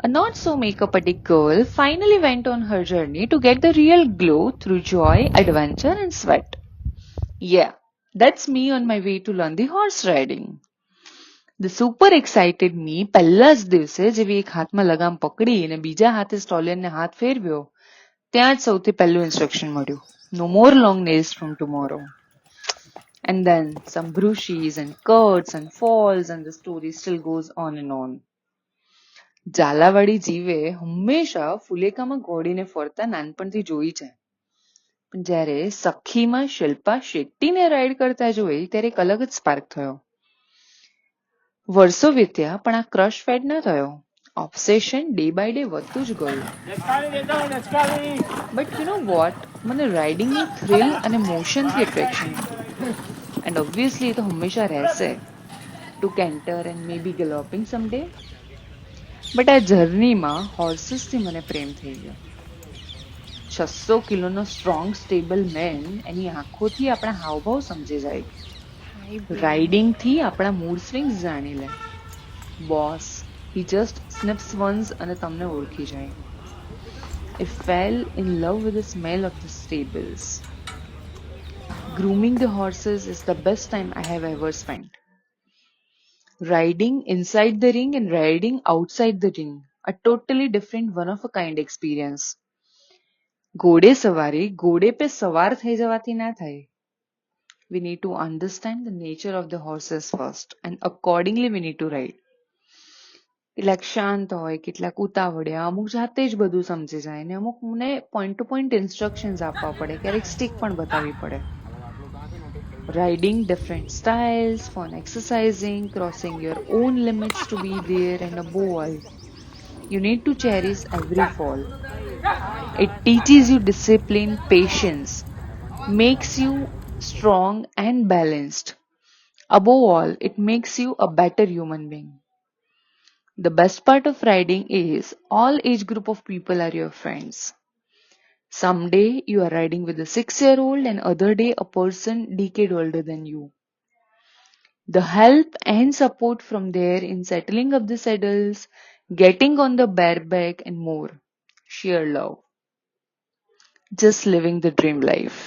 A not so makeup addict girl finally went on her journey to get the real glow through joy, adventure, and sweat. Yeah, that's me on my way to learn the horse riding. The super excited me પહેલા જ દિવસે જેવી એક હાથમાં લગામ પકડી અને બીજા હાથે સ્ટોલિયનને હાથ ફેરવ્યો ત્યાં જ સૌથી પહેલું ઇન્સ્ટ્રક્શન મળ્યું. No more long nails from tomorrow. And then some brushes and cuts and falls and the story still goes on and on. Zalawadi જીવે હંમેશા ફુલેકામાં ઘોડીને ફરતા નાનપણથી જોઈ છે. પણ જ્યારે સખીમાં શિલ્પા શેટ્ટીને રાઈડ કરતા જોઈ ત્યારે એક અલગ જ સ્પાર્ક થયો. વર્ષો વીત્યા પણ આ ક્રશ ફેડ ન થયો. ઓબ્સેશન ડે બાય ડે વધતું જ ગયું. બટ યુ નો વોટ, મને રાઇડિંગની થ્રિલ અને મોશનથી એટ્રેક્શન હતું. એન્ડ ઓબ્વિયસલી એ તો હંમેશા રહેશે. To canter and maybe galloping someday. But આ જર્નીમાં હોર્સીસથી મને પ્રેમ થઈ ગયો. 600 કિલોનો સ્ટ્રોંગ સ્ટેબલ મેન એની આંખોથી આપણા હાવભાવ સમજી જાય. રાઇડિંગથી આપણા મૂડ સ્વિંગ્સ જાણી લે. Boss, he just sniffs once અને તમને ઓળખી જાય. I fell in love with the smell of the stables. Grooming the horses is the best time I have ever spent. Riding inside the ring and riding outside the ring, a totally different one of a kind experience. ઘોડે સવારી ઘોડે pay સવાર થઈ જવાથી ના થાય. We need to understand the nature of the horses first and accordingly we need to ride. કેટલાક શાંત હોય, કેટલાક ઉતાવળિયા, અમુક જાતે જ બધું સમજી જાય ને અમુકને પોઈન્ટ ટુ પોઈન્ટ ઇન્સ્ટ્રક્શન્સ આપવા પડે, ક્યારેક સ્ટિક પણ બતાવવી પડે. Riding different styles, fun exercising, crossing your own limits to be there, and above all, you need to cherish every fall. It teaches you discipline, patience, makes you strong and balanced. Above all, it makes you a better human being. The best part of riding is all age group of people are your friends. Someday you are riding with a 6-year-old and other day a person decade older than you. The help and support from there in settling up the saddles, getting on the bareback and more. Sheer love. Just living the dream life.